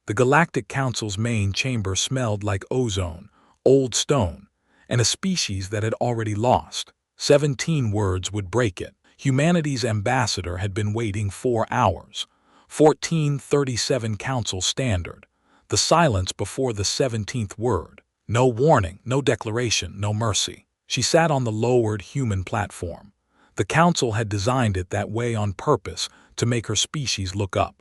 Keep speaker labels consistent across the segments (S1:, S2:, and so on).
S1: The Galactic Council's main chamber smelled like ozone, old stone, and a species that had already lost. 17 words would break it. Humanity's ambassador had been waiting 4 hours. 1437 Council Standard. The silence before the 17th word. No warning, no declaration, no mercy. She sat on the lowered human platform. The Council had designed it that way on purpose to make her species look up.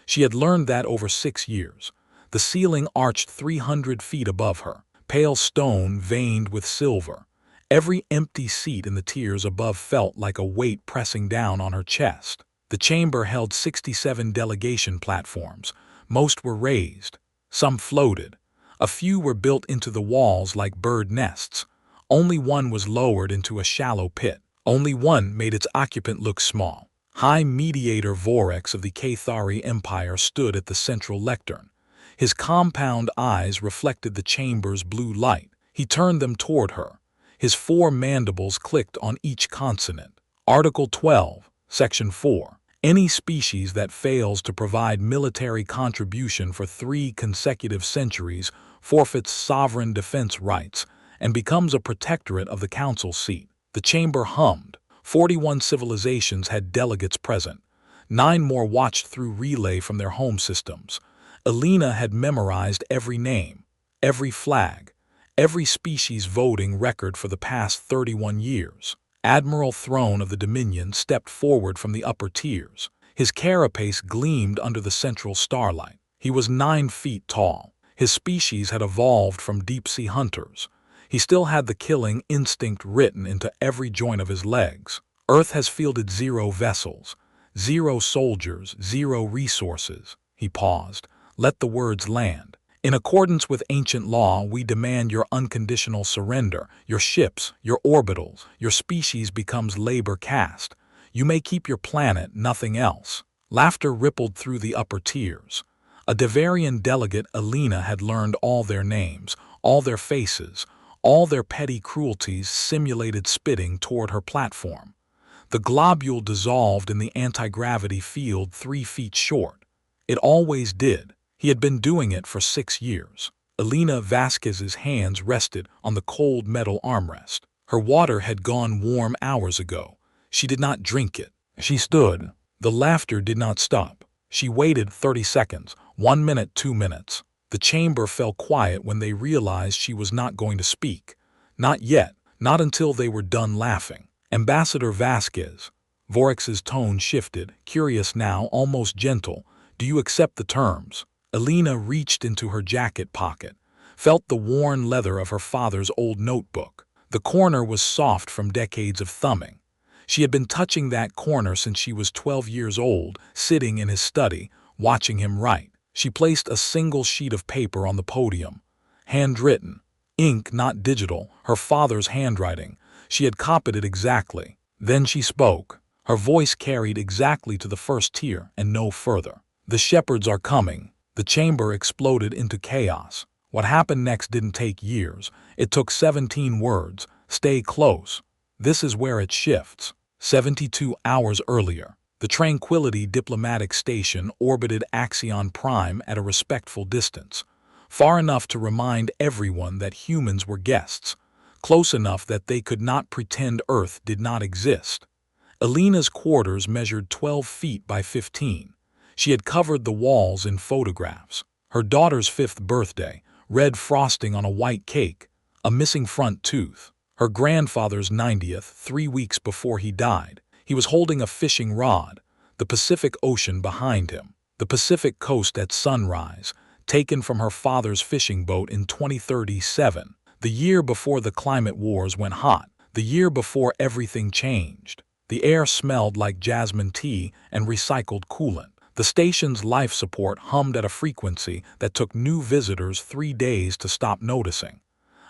S1: She had learned that over 6 years. The ceiling arched 300 feet above her, pale stone veined with silver. Every empty seat in the tiers above felt like a weight pressing down on her chest. The chamber held 67 delegation platforms. Most were raised. Some floated. A few were built into the walls like bird nests. Only one was lowered into a shallow pit. Only one made its occupant look small. High Mediator Vorex of the Cathari Empire stood at the central lectern. His compound eyes reflected the chamber's blue light. He turned them toward her. His 4 mandibles clicked on each consonant. Article 12, Section 4. Any species that fails to provide military contribution for 3 consecutive centuries forfeits sovereign defense rights and becomes a protectorate of the council seat. The chamber hummed. 41 civilizations had delegates present. 9 more watched through relay from their home systems. Alina had memorized every name, every flag, every species voting record for the past 31 years. Admiral Throne of the Dominion stepped forward from the upper tiers. His carapace gleamed under the central starlight. He was 9 feet tall. His species had evolved from deep-sea hunters. He still had the killing instinct written into every joint of his legs. Earth has fielded 0 vessels, 0 soldiers, 0 resources. He paused. Let the words land. In accordance with ancient law, we demand your unconditional surrender. Your ships, your orbitals, your species becomes labor caste. You may keep your planet, nothing else. Laughter rippled through the upper tiers. A Devarian delegate, Alina, had learned all their names, all their faces, all their petty cruelties simulated spitting toward her platform. The globule dissolved in the anti-gravity field 3 feet short. It always did. He had been doing it for 6 years. Alina Vasquez's hands rested on the cold metal armrest. Her water had gone warm hours ago. She did not drink it. She stood. The laughter did not stop. She waited 30 seconds, 1 minute, 2 minutes. The chamber fell quiet when they realized she was not going to speak. Not yet, not until they were done laughing. Ambassador Vasquez. Vorex's tone shifted, curious now, almost gentle. Do you accept the terms? Alina reached into her jacket pocket, felt the worn leather of her father's old notebook. The corner was soft from decades of thumbing. She had been touching that corner since she was 12 years old, sitting in his study, watching him write. She placed a single sheet of paper on the podium. Handwritten. Ink, not digital, her father's handwriting. She had copied it exactly. Then she spoke. Her voice carried exactly to the first tier and no further. The shepherds are coming. The chamber exploded into chaos. What happened next didn't take years. It took 17 words. Stay close. This is where it shifts. 72 hours earlier. The Tranquility diplomatic station orbited Axion Prime at a respectful distance, far enough to remind everyone that humans were guests, close enough that they could not pretend Earth did not exist. Alina's quarters measured 12 feet by 15. She had covered the walls in photographs. Her daughter's 5th birthday, red frosting on a white cake, a missing front tooth. Her grandfather's 90th, 3 weeks before he died. He was holding a fishing rod, the Pacific Ocean behind him, the Pacific coast at sunrise, taken from her father's fishing boat in 2037, the year before the climate wars went hot, the year before everything changed. The air smelled like jasmine tea and recycled coolant. The station's life support hummed at a frequency that took new visitors 3 days to stop noticing.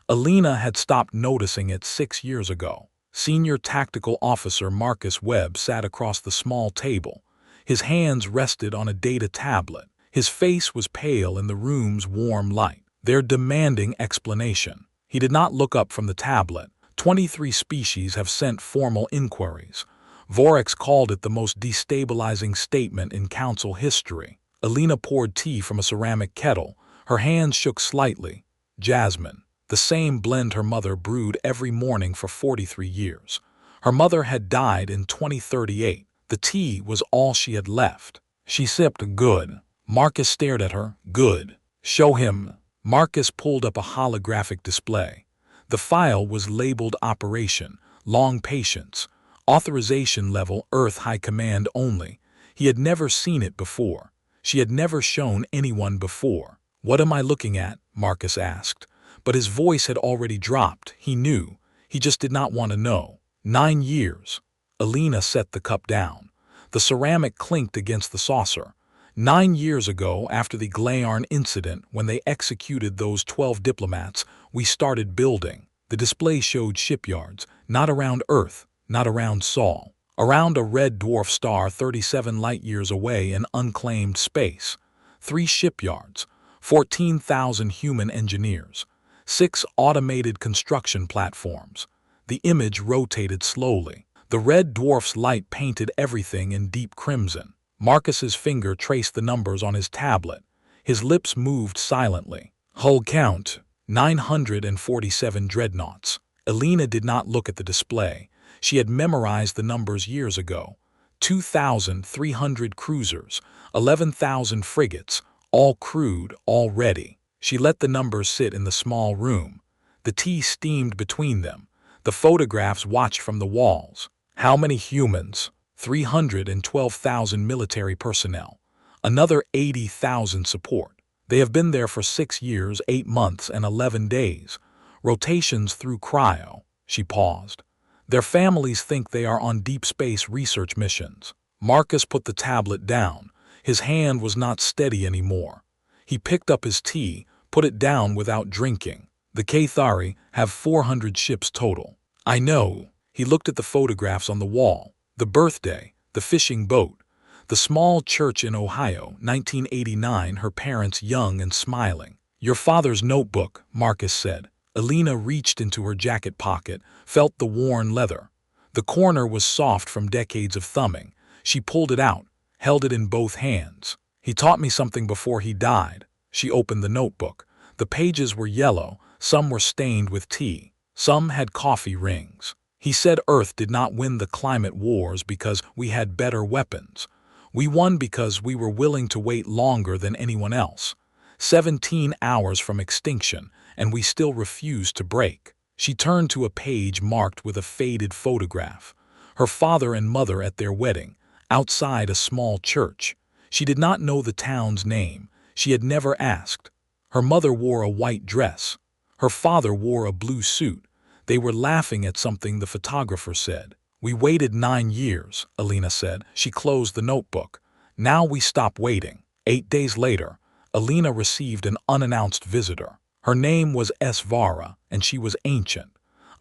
S1: Alina had stopped noticing it 6 years ago. Senior Tactical Officer Marcus Webb sat across the small table. His hands rested on a data tablet. His face was pale in the room's warm light. They're demanding explanation. He did not look up from the tablet. 23 species have sent formal inquiries. Vorex called it the most destabilizing statement in Council history. Alina poured tea from a ceramic kettle. Her hands shook slightly. Jasmine, the same blend her mother brewed every morning for 43 years. Her mother had died in 2038. The tea was all she had left. She sipped. Good. Marcus stared at her. Good. Show him. Marcus pulled up a holographic display. The file was labeled Operation, Long Patience, Authorization Level Earth High Command Only. He had never seen it before. She had never shown anyone before. What am I looking at? Marcus asked. But his voice had already dropped. He knew. He just did not want to know. 9 years. Alina set the cup down. The ceramic clinked against the saucer. 9 years ago, after the Glaarn incident, when they executed those 12 diplomats, we started building. The display showed shipyards, not around Earth, not around Sol, around a red dwarf star 37 light-years away in unclaimed space. 3 shipyards, 14,000 human engineers, 6 automated construction platforms. The image rotated slowly. The red dwarf's light painted everything in deep crimson. Marcus's finger traced the numbers on his tablet. His lips moved silently. Hull count, 947 dreadnoughts. Alina did not look at the display. She had memorized the numbers years ago. 2,300 cruisers, 11,000 frigates, all crewed, all ready. She let the numbers sit in the small room. The tea steamed between them. The photographs watched from the walls. How many humans? 312,000 military personnel. Another 80,000 support. They have been there for 6 years, 8 months, and 11 days. Rotations through cryo. She paused. Their families think they are on deep space research missions. Marcus put the tablet down. His hand was not steady anymore. He picked up his tea, put it down without drinking. The Cathari have 400 ships total. I know. He looked at the photographs on the wall. The birthday, the fishing boat, the small church in Ohio, 1989, her parents young and smiling. Your father's notebook, Marcus said. Alina reached into her jacket pocket, felt the worn leather. The corner was soft from decades of thumbing. She pulled it out, held it in both hands. He taught me something before he died. She opened the notebook. The pages were yellow, some were stained with tea, some had coffee rings. He said Earth did not win the climate wars because we had better weapons. We won because we were willing to wait longer than anyone else. 17 hours from extinction, and we still refused to break. She turned to a page marked with a faded photograph. Her father and mother at their wedding, outside a small church. She did not know the town's name. She had never asked. Her mother wore a white dress. Her father wore a blue suit. They were laughing at something the photographer said. We waited 9 years, Alina said. She closed the notebook. Now we stop waiting. 8 days later, Alina received an unannounced visitor. Her name was Svara, and she was ancient,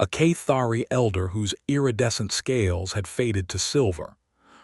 S1: a Cathari elder whose iridescent scales had faded to silver.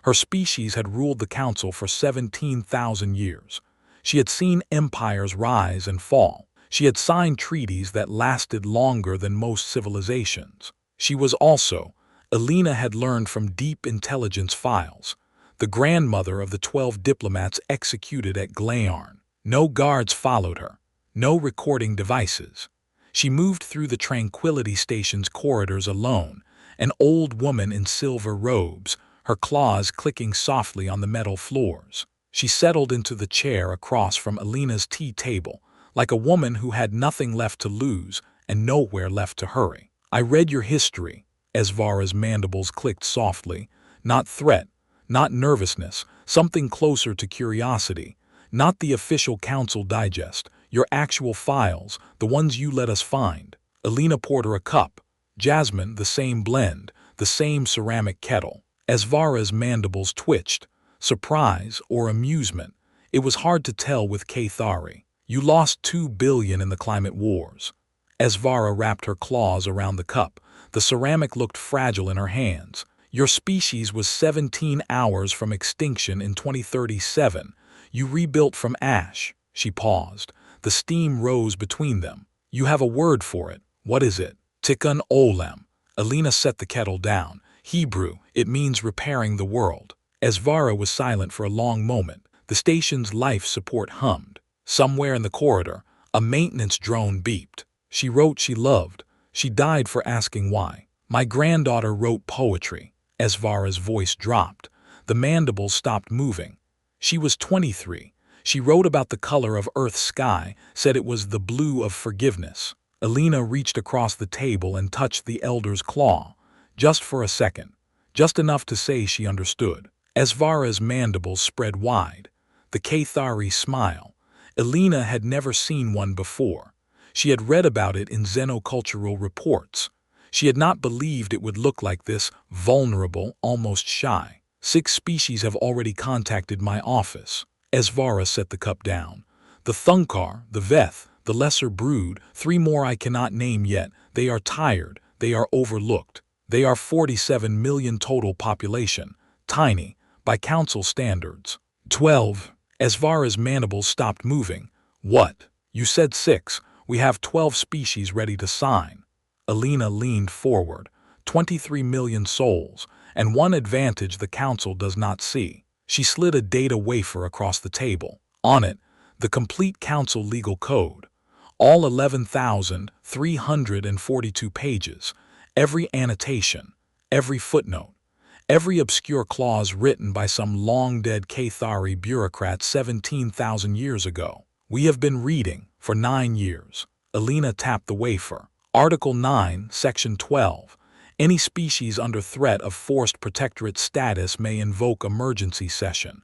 S1: Her species had ruled the council for 17,000 years. She had seen empires rise and fall. She had signed treaties that lasted longer than most civilizations. She was also, Alina had learned from deep intelligence files, the grandmother of the 12 diplomats executed at Glaarn. No guards followed her, no recording devices. She moved through the Tranquility Station's corridors alone, an old woman in silver robes, her claws clicking softly on the metal floors. She settled into the chair across from Alina's tea table, like a woman who had nothing left to lose and nowhere left to hurry. I read your history. Svara's mandibles clicked softly. Not threat, not nervousness, something closer to curiosity. Not the official council digest, your actual files, the ones you let us find. Alina poured her a cup. Jasmine, the same blend, the same ceramic kettle. Svara's mandibles twitched. Surprise or amusement. It was hard to tell with Cathari. You lost 2 billion in the climate wars. Svara wrapped her claws around the cup. The ceramic looked fragile in her hands. Your species was 17 hours from extinction in 2037. You rebuilt from ash. She paused. The steam rose between them. You have a word for it. What is it? Tikkun Olam. Alina set the kettle down. Hebrew, it means repairing the world. Svara was silent for a long moment. The station's life support hummed. Somewhere in the corridor, a maintenance drone beeped. She wrote she loved. She died for asking why. My granddaughter wrote poetry. Esvara's voice dropped. The mandibles stopped moving. She was 23. She wrote about the color of Earth's sky, said it was the blue of forgiveness. Alina reached across the table and touched the elder's claw. Just for a second. Just enough to say she understood. Esvara's mandibles spread wide. The Cathari smile. Alina had never seen one before. She had read about it in xenocultural reports. She had not believed it would look like this, vulnerable, almost shy. 6 species have already contacted my office. Esvara set the cup down. The Thunkar, the Veth, the lesser brood, 3 more I cannot name yet. They are tired. They are overlooked. They are 47 million total population. Tiny, by council standards. 12. Esvara's mandibles stopped moving. What? You said 6. We have 12 species ready to sign. Alina leaned forward. 23 million souls, and one advantage the council does not see. She slid a data wafer across the table. On it, the complete council legal code. All 11,342 pages. Every annotation, every footnote, every obscure clause written by some long-dead Cathari bureaucrat 17,000 years ago. We have been reading for 9 years. Alina tapped the wafer. Article 9, Section 12. Any species under threat of forced protectorate status may invoke emergency session.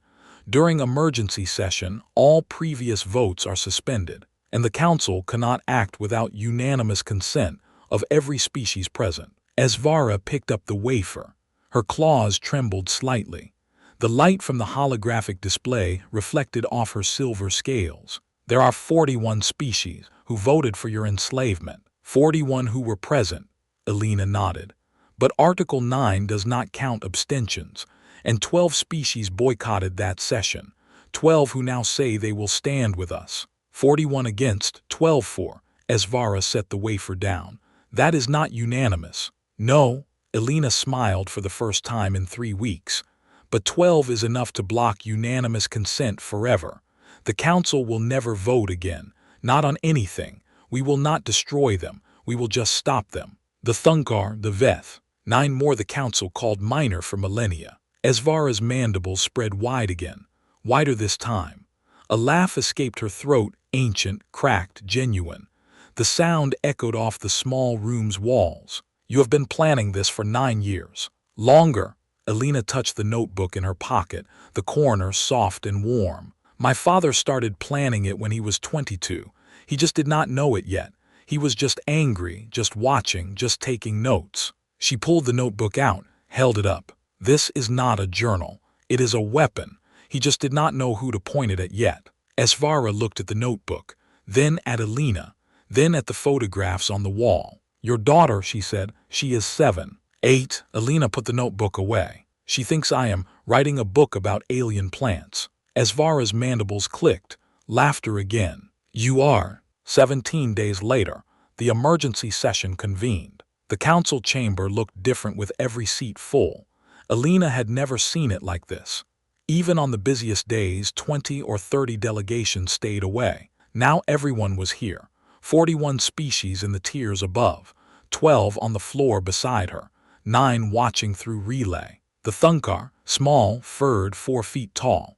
S1: During emergency session, all previous votes are suspended, and the Council cannot act without unanimous consent of every species present. Esvara picked up the wafer. Her claws trembled slightly. The light from the holographic display reflected off her silver scales. There are 41 species who voted for your enslavement. 41 who were present. Alina nodded. But Article 9 does not count abstentions, and 12 species boycotted that session. 12 who now say they will stand with us. 41 against, 12 for. Esvara set the wafer down. That is not unanimous. No, Alina smiled for the first time in 3 weeks. But 12 is enough to block unanimous consent forever. The Council will never vote again. Not on anything. We will not destroy them. We will just stop them. The Thunkar, the Veth. 9 more the Council called minor for millennia. Esvara's mandibles spread wide again. Wider this time. A laugh escaped her throat, ancient, cracked, genuine. The sound echoed off the small room's walls. You have been planning this for 9 years. Longer. Alina touched the notebook in her pocket, the corner soft and warm. My father started planning it when he was 22. He just did not know it yet. He was just angry, just watching, just taking notes. She pulled the notebook out, held it up. This is not a journal. It is a weapon. He just did not know who to point it at yet. Esvara looked at the notebook, then at Alina, then at the photographs on the wall. Your daughter, she said, she is 7. 8. Alina put the notebook away. She thinks I am writing a book about alien plants. Esvara's mandibles clicked. Laughter again. You are. 17 days later, the emergency session convened. The council chamber looked different with every seat full. Alina had never seen it like this. Even on the busiest days, 20 or 30 delegations stayed away. Now everyone was here. 41 species in the tiers above, 12 on the floor beside her, 9 watching through relay. The Thunkar, small, furred, 4 feet tall.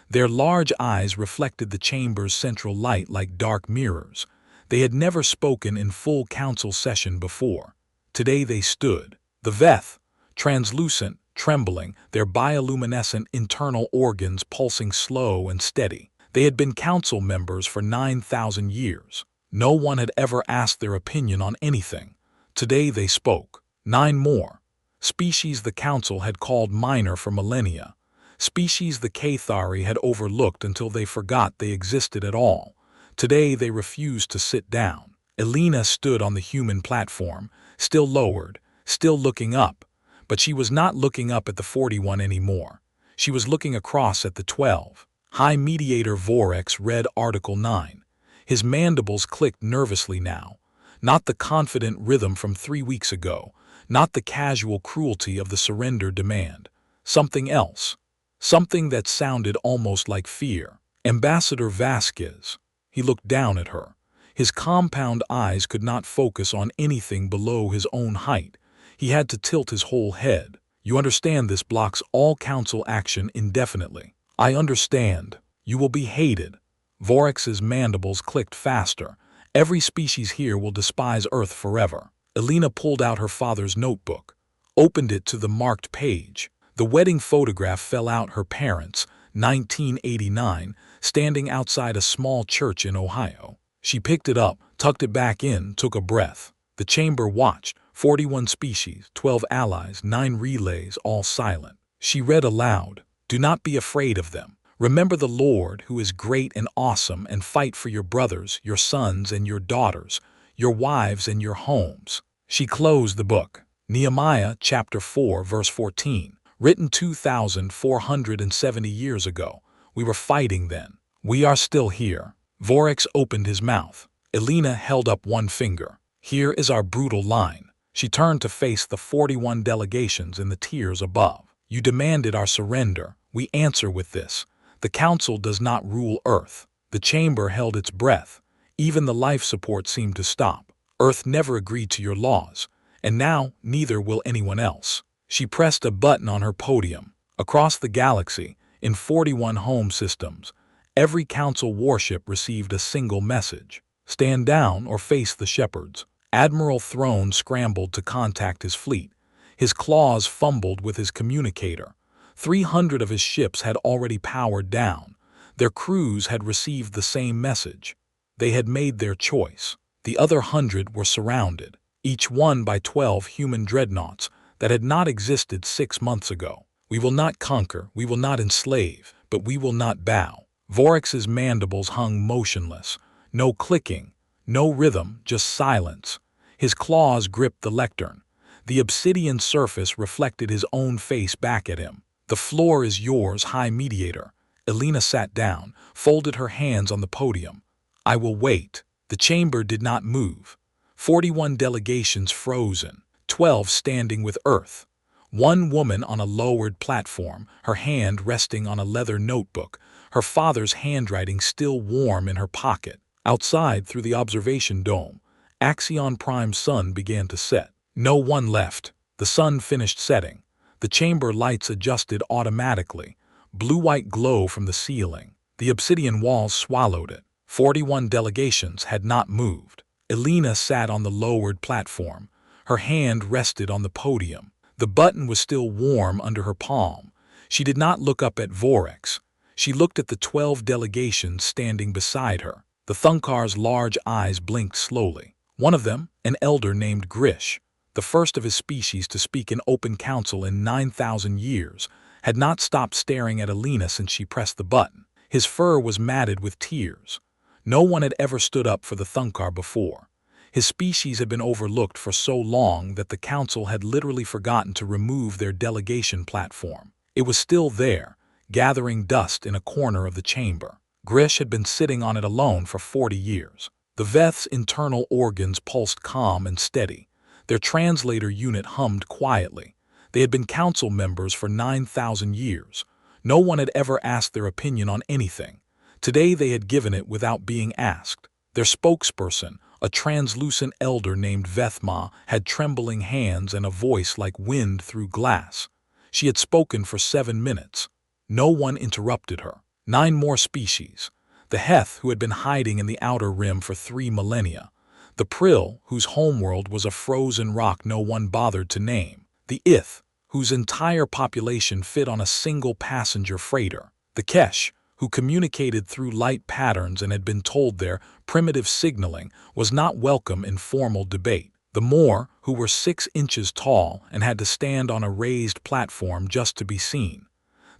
S1: Their large eyes reflected the chamber's central light like dark mirrors. They had never spoken in full council session before. Today they stood. The Veth, translucent, trembling, their bioluminescent internal organs pulsing slow and steady. They had been council members for 9,000 years. No one had ever asked their opinion on anything. Today they spoke. 9 more. Species the council had called minor for millennia. Species the Cathari had overlooked until they forgot they existed at all. Today they refused to sit down. Alina stood on the human platform, still lowered, still looking up. But she was not looking up at the 41 anymore. She was looking across at the 12. High Mediator Vorex read Article 9. His mandibles clicked nervously now. Not the confident rhythm from 3 weeks ago. Not the casual cruelty of the surrender demand. Something else. something that sounded almost like fear. Ambassador Vasquez. He looked down at her. His compound eyes could not focus on anything below his own height. He had to tilt his whole head. You understand this blocks all council action indefinitely. I understand. You will be hated. Vorex's mandibles clicked faster. Every species here will despise Earth forever. Elena pulled out her father's notebook, opened it to the marked page. The wedding photograph fell out her parents, 1989, standing outside a small church in Ohio. She picked it up, tucked it back in, took a breath. The chamber watched, 41 species, 12 allies, 9 relays, all silent. She read aloud, "Do not be afraid of them. Remember the Lord, who is great and awesome, and fight for your brothers, your sons and your daughters, your wives and your homes." She closed the book. Nehemiah chapter 4 verse 14. Written 2,470 years ago. We were fighting then. We are still here. Vorex opened his mouth. Elena held up one finger. Here is our brutal line. She turned to face the 41 delegations in the tiers above. You demanded our surrender. We answer with this. The council does not rule Earth. The chamber held its breath. Even the life support seemed to stop. Earth never agreed to your laws, and now neither will anyone else. She pressed a button on her podium. Across the galaxy, in 41 home systems, every council warship received a single message. Stand down or face the shepherds. Admiral Throne scrambled to contact his fleet. His claws fumbled with his communicator. 300 of his ships had already powered down. Their crews had received the same message. They had made their choice. The other 100 were surrounded, each one by 12 human dreadnoughts that had not existed 6 months ago. We will not conquer, we will not enslave, but we will not bow. Vorex's mandibles hung motionless. No clicking, no rhythm, just silence. His claws gripped the lectern. The obsidian surface reflected his own face back at him. The floor is yours, High Mediator. Elena sat down, folded her hands on the podium. I will wait. The chamber did not move. 41 delegations frozen, 12 standing with Earth. One woman on a lowered platform, her hand resting on a leather notebook, her father's handwriting still warm in her pocket. Outside, through the observation dome, Axion Prime's sun began to set. No one left. The sun finished setting. The chamber lights adjusted automatically. Blue-white glow from the ceiling. The obsidian walls swallowed it. 41 delegations had not moved. Elena sat on the lowered platform. Her hand rested on the podium. The button was still warm under her palm. She did not look up at Vorex. She looked at the 12 delegations standing beside her. The Thunkar's large eyes blinked slowly. One of them, an elder named Grish, the first of his species to speak in open council in 9,000 years, had not stopped staring at Elena since she pressed the button. His fur was matted with tears. No one had ever stood up for the Thunkar before. His species had been overlooked for so long that the council had literally forgotten to remove their delegation platform. It was still there, gathering dust in a corner of the chamber. Grish had been sitting on it alone for 40 years. The Veth's internal organs pulsed calm and steady. Their translator unit hummed quietly. They had been council members for 9,000 years. No one had ever asked their opinion on anything. Today they had given it without being asked. Their spokesperson, a translucent elder named Vethma, had trembling hands and a voice like wind through glass. She had spoken for 7 minutes. No one interrupted her. 9 more species. The Heth, who had been hiding in the outer rim for 3 millennia. The Prill, whose homeworld was a frozen rock no one bothered to name. The Ith, whose entire population fit on a single passenger freighter. The Kesh, who communicated through light patterns and had been told their primitive signaling was not welcome in formal debate. The Moor, who were 6 inches tall and had to stand on a raised platform just to be seen.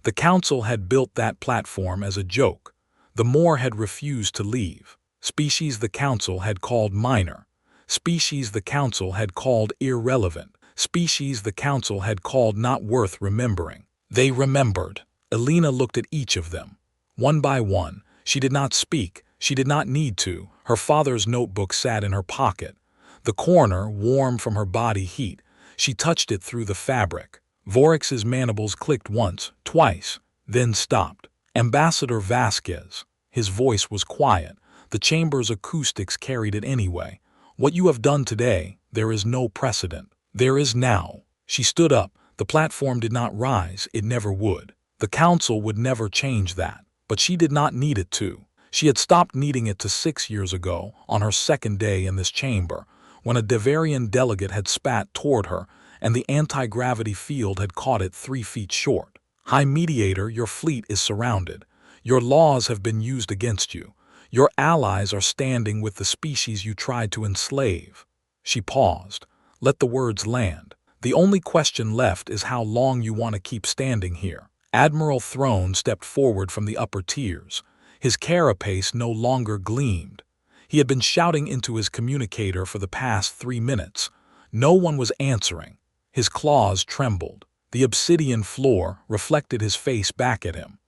S1: The council had built that platform as a joke. The Moor had refused to leave. Species the council had called minor. Species the council had called irrelevant. Species the council had called not worth remembering. They remembered. Elena looked at each of them. One by one, she did not speak. She did not need to. Her father's notebook sat in her pocket. The corner, warm from her body heat. She touched it through the fabric. Vorex's mandibles clicked once, twice. then stopped. Ambassador Vasquez. His voice was quiet. The chamber's acoustics carried it anyway. What you have done today, there is no precedent. There is now. She stood up. The platform did not rise. It never would. The council would never change that. But she did not need it to. She had stopped needing it to 6 years ago, on her second day in this chamber, when a Devarian delegate had spat toward her and the anti-gravity field had caught it 3 feet short. High Mediator, your fleet is surrounded. Your laws have been used against you. Your allies are standing with the species you tried to enslave. She paused. Let the words land. The only question left is how long you want to keep standing here. Admiral Throne stepped forward from the upper tiers. His carapace no longer gleamed. He had been shouting into his communicator for the past 3 minutes. No one was answering. His claws trembled. The obsidian floor reflected his face back at him.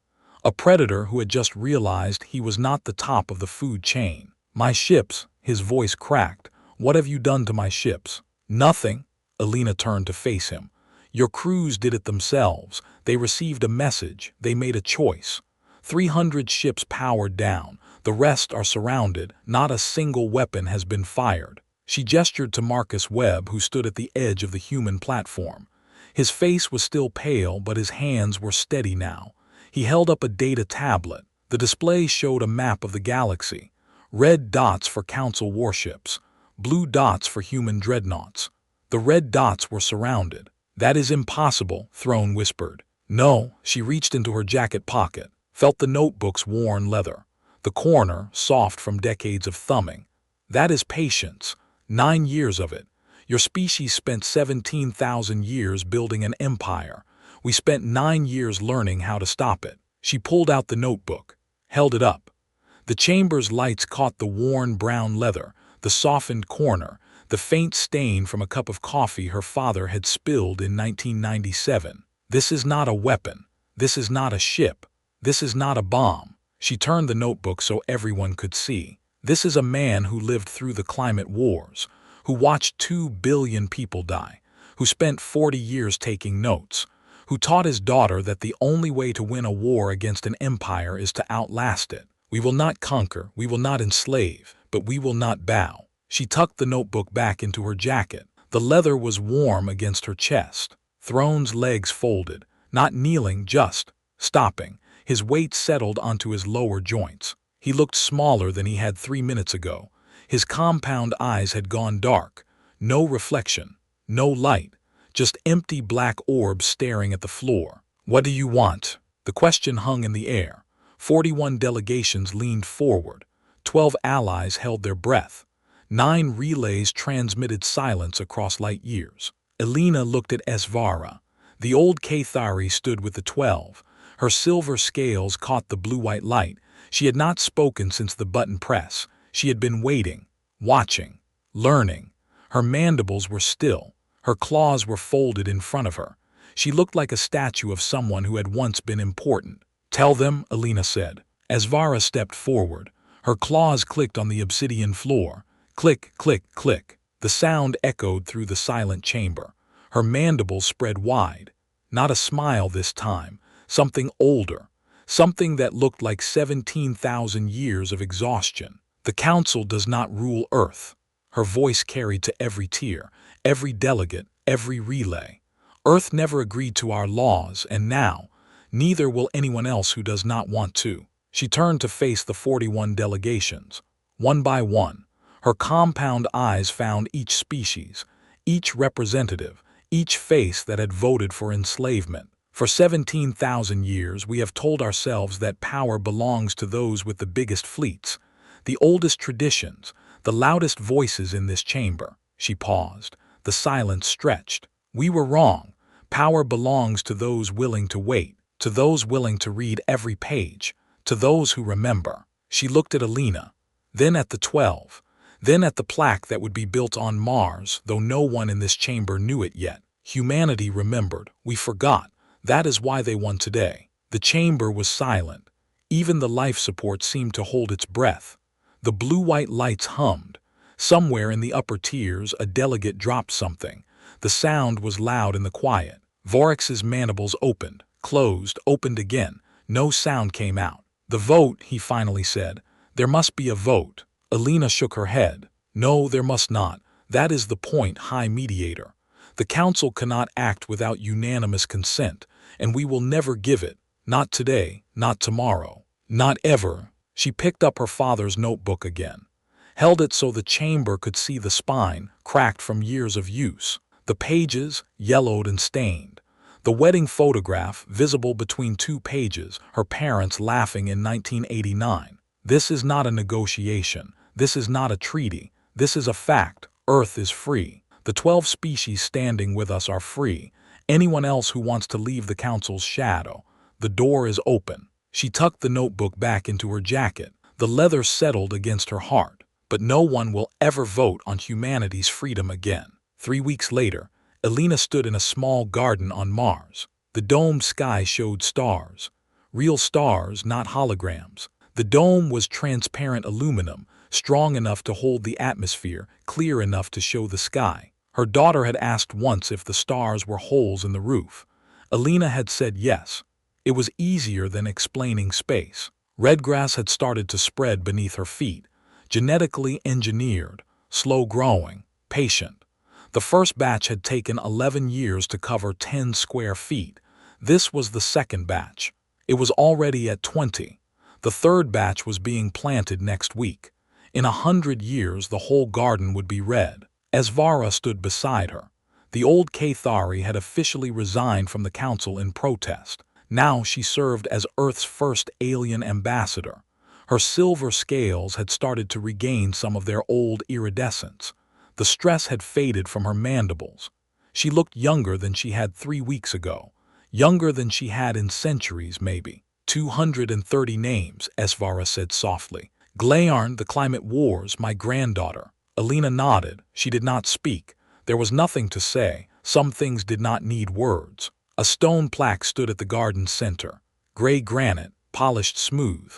S1: A predator who had just realized he was not the top of the food chain. My ships, his voice cracked. What have you done to my ships? Nothing. Alina turned to face him. Your crews did it themselves. They received a message. They made a choice. 300 ships powered down. The rest are surrounded. Not a single weapon has been fired. She gestured to Marcus Webb, who stood at the edge of the human platform. His face was still pale, but his hands were steady now. He held up a data tablet. The display showed a map of the galaxy. Red dots for Council warships. Blue dots for human dreadnoughts. The red dots were surrounded. That is impossible, Throne whispered. No, she reached into her jacket pocket, felt the notebook's worn leather. The corner, soft from decades of thumbing. That is patience. 9 years of it. Your species spent 17,000 years building an empire. We spent 9 years learning how to stop it. She pulled out the notebook, held it up. The chamber's lights caught the worn brown leather, the softened corner, the faint stain from a cup of coffee her father had spilled in 1997. This is not a weapon. This is not a ship. This is not a bomb. She turned the notebook so everyone could see. This is a man who lived through the climate wars, who watched 2 billion people die, who spent 40 years taking notes, who taught his daughter that the only way to win a war against an empire is to outlast it. We will not conquer, we will not enslave, but we will not bow. She tucked the notebook back into her jacket. The leather was warm against her chest. Throne's legs folded, not kneeling, just stopping. His weight settled onto his lower joints. He looked smaller than he had 3 minutes ago. His compound eyes had gone dark. No reflection, no light, just empty black orbs staring at the floor. What do you want? The question hung in the air. 41 delegations leaned forward. 12 allies held their breath. 9 relays transmitted silence across light years. Alina looked at Esvara. The old Cathari stood with the 12. Her silver scales caught the blue-white light. She had not spoken since the button press. She had been waiting, watching, learning. Her mandibles were still. Her claws were folded in front of her. She looked like a statue of someone who had once been important. Tell them, Alina said. Esvara stepped forward. Her claws clicked on the obsidian floor. Click, click, click. The sound echoed through the silent chamber. Her mandibles spread wide. Not a smile this time. Something older. Something that looked like 17,000 years of exhaustion. The Council does not rule Earth. Her voice carried to every tier, every delegate, every relay. Earth never agreed to our laws, and now, neither will anyone else who does not want to. She turned to face the 41 delegations. One by one, her compound eyes found each species, each representative, each face that had voted for enslavement. For 17,000 years, we have told ourselves that power belongs to those with the biggest fleets, the oldest traditions, the loudest voices in this chamber. She paused. The silence stretched. We were wrong. Power belongs to those willing to wait, to those willing to read every page, to those who remember. She looked at Alina, then at the 12, then at the plaque that would be built on Mars, though no one in this chamber knew it yet. Humanity remembered. We forgot. That is why they won today. The chamber was silent. Even the life support seemed to hold its breath. The blue-white lights hummed. Somewhere in the upper tiers, a delegate dropped something. The sound was loud in the quiet. Vorax's mandibles opened, closed, opened again. No sound came out. "The vote," he finally said. "There must be a vote." Alina shook her head. "No, there must not. That is the point, High Mediator. The Council cannot act without unanimous consent, and we will never give it. Not today, not tomorrow, not ever." She picked up her father's notebook again, held it so the chamber could see the spine, cracked from years of use, the pages yellowed and stained, the wedding photograph visible between two pages, her parents laughing in 1989. "This is not a negotiation. This is not a treaty. This is a fact. Earth is free. The 12 species standing with us are free. Anyone else who wants to leave the Council's shadow, the door is open." She tucked the notebook back into her jacket. The leather settled against her heart. But no one will ever vote on humanity's freedom again. 3 weeks later, Alina stood in a small garden on Mars. The domed sky showed stars. Real stars, not holograms. The dome was transparent aluminum, strong enough to hold the atmosphere, clear enough to show the sky. Her daughter had asked once if the stars were holes in the roof. Alina had said yes. It was easier than explaining space. Red grass had started to spread beneath her feet, genetically engineered, slow-growing, patient. The first batch had taken 11 years to cover 10 square feet. This was the second batch. It was already at 20. The third batch was being planted next week. In 100 years, the whole garden would be red. Esvara stood beside her. The old Cathari had officially resigned from the council in protest. Now she served as Earth's first alien ambassador. Her silver scales had started to regain some of their old iridescence. The stress had faded from her mandibles. She looked younger than she had 3 weeks ago. Younger than she had in centuries, maybe. 230 names, Esvara said softly. "Glaarn, the climate wars, my granddaughter." Alina nodded. She did not speak. There was nothing to say. Some things did not need words. A stone plaque stood at the garden's center. Gray granite, polished smooth.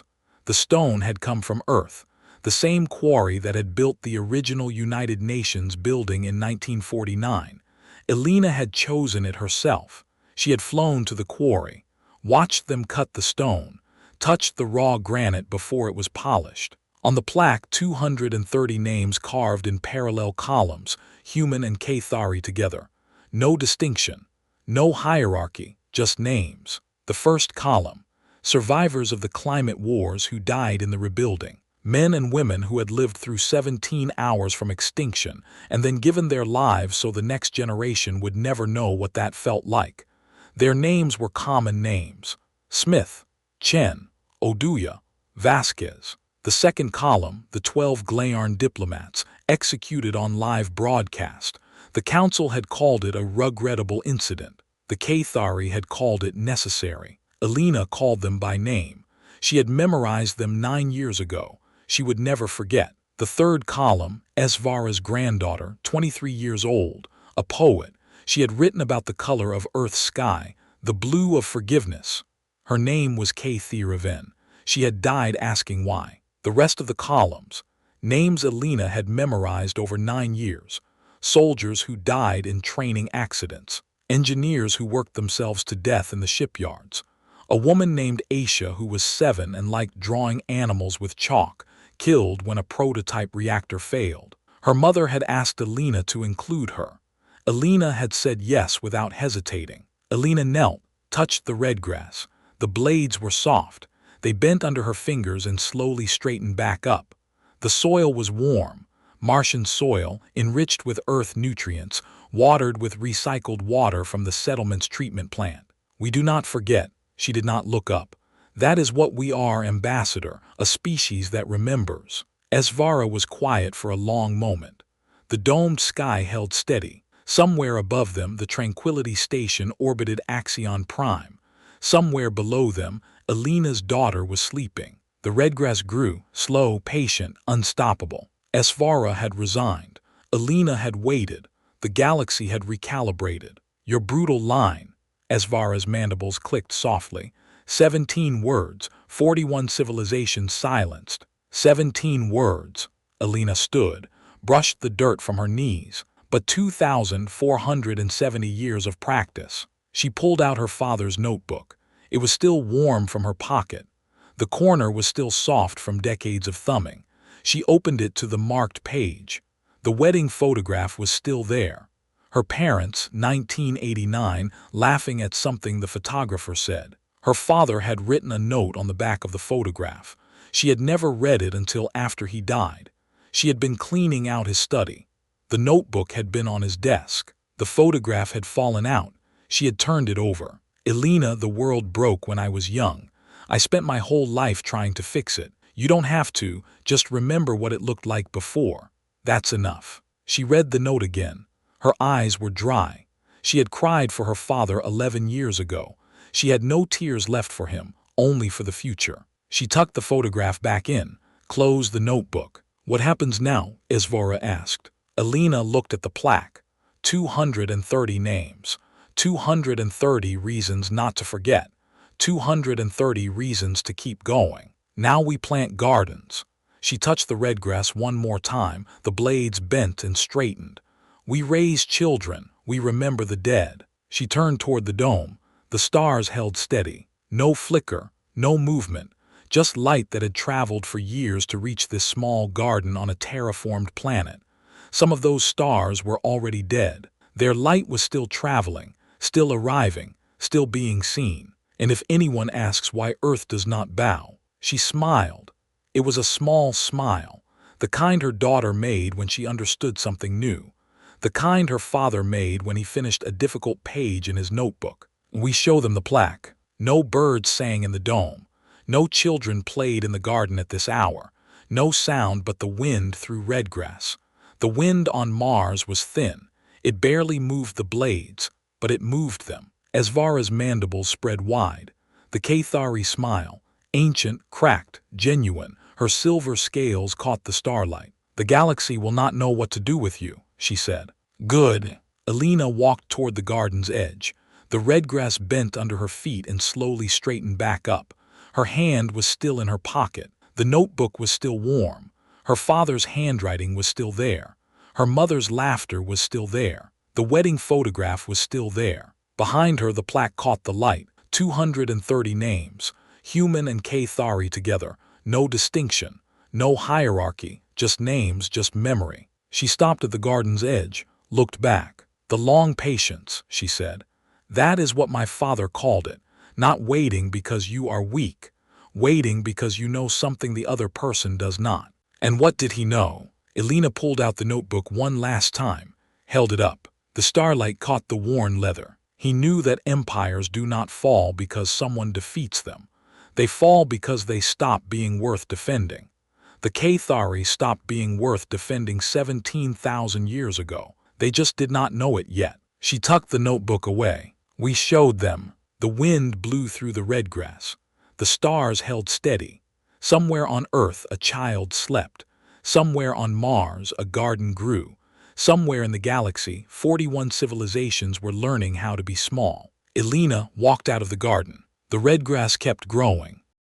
S1: The stone had come from Earth, the same quarry that had built the original United Nations building in 1949. Alina had chosen it herself. She had flown to the quarry, watched them cut the stone, touched the raw granite before it was polished. On the plaque, 230 names carved in parallel columns, human and Cathari together. No distinction, no hierarchy, just names. The first column: survivors of the climate wars who died in the rebuilding. Men and women who had lived through 17 hours from extinction and then given their lives so the next generation would never know what that felt like. Their names were common names: Smith, Chen, Oduya, Vasquez. The second column: the 12 Glaarn diplomats, executed on live broadcast. The council had called it a regrettable incident. The Cathari had called it necessary. Alina called them by name. She had memorized them 9 years ago. She would never forget. The third column: Esvara's granddaughter, 23 years old, a poet. She had written about the color of Earth's sky, the blue of forgiveness. Her name was Cathiraven. She had died asking why. The rest of the columns: names Alina had memorized over 9 years. Soldiers who died in training accidents. Engineers who worked themselves to death in the shipyards. A woman named Aisha who was 7 and liked drawing animals with chalk, killed when a prototype reactor failed. Her mother had asked Alina to include her. Alina had said yes without hesitating. Alina knelt, touched the red grass. The blades were soft. They bent under her fingers and slowly straightened back up. The soil was warm, Martian soil, enriched with earth nutrients, watered with recycled water from the settlement's treatment plant. "We do not forget." She did not look up. "That is what we are, Ambassador, a species that remembers." Esvara was quiet for a long moment. The domed sky held steady. Somewhere above them, the Tranquility Station orbited Axion Prime. Somewhere below them, Alina's daughter was sleeping. The redgrass grew, slow, patient, unstoppable. Esvara had resigned. Alina had waited. The galaxy had recalibrated. "Your brutal line." Esvara's mandibles clicked softly. 17 words, 41 civilizations silenced. 17 words. Alina stood, brushed the dirt from her knees. But 2,470 years of practice. She pulled out her father's notebook. It was still warm from her pocket. The corner was still soft from decades of thumbing. She opened it to the marked page. The wedding photograph was still there. Her parents, 1989, laughing at something the photographer said. Her father had written a note on the back of the photograph. She had never read it until after he died. She had been cleaning out his study. The notebook had been on his desk. The photograph had fallen out. She had turned it over. "Elena, the world broke when I was young. I spent my whole life trying to fix it. You don't have to, just remember what it looked like before. That's enough." She read the note again. Her eyes were dry. She had cried for her father 11 years ago. She had no tears left for him, only for the future. She tucked the photograph back in, closed the notebook. "What happens now?" Esvora asked. Elena looked at the plaque. 230 names. 230 reasons not to forget. 230 reasons to keep going. "Now we plant gardens." She touched the red grass one more time, the blades bent and straightened. "We raise children, we remember the dead." She turned toward the dome. The stars held steady. No flicker, no movement, just light that had traveled for years to reach this small garden on a terraformed planet. Some of those stars were already dead. Their light was still traveling, still arriving, still being seen. And if anyone asks why Earth does not bow, she smiled. It was a small smile, the kind her daughter made when she understood something new, the kind her father made when he finished a difficult page in his notebook. We show them the plaque. No birds sang in the dome. No children played in the garden at this hour. No sound but the wind through red grass. The wind on Mars was thin. It barely moved the blades, but it moved them. Esvora's mandibles spread wide. The Cathari smile, ancient, cracked, genuine, her silver scales caught the starlight. "The galaxy will not know what to do with you," she said. "Good." Elena walked toward the garden's edge. The red grass bent under her feet and slowly straightened back up. Her hand was still in her pocket. The notebook was still warm. Her father's handwriting was still there. Her mother's laughter was still there. The wedding photograph was still there. Behind her, the plaque caught the light. 230 names. Human and Cathari together. No distinction. No hierarchy. Just names, just memory. She stopped at the garden's edge, looked back. "The long patience," she said. "That is what my father called it. Not waiting because you are weak. Waiting because you know something the other person does not." And what did he know? Elena pulled out the notebook one last time, held it up. The starlight caught the worn leather. He knew that empires do not fall because someone defeats them. They fall because they stop being worth defending. The Cathari stopped being worth defending 17,000 years ago. They just did not know it yet. She tucked the notebook away. We showed them. The wind blew through the red grass. The stars held steady. Somewhere on Earth a child slept. Somewhere on Mars a garden grew. Somewhere in the galaxy 41 civilizations were learning how to be small. Elena walked out of the garden. The red grass kept growing.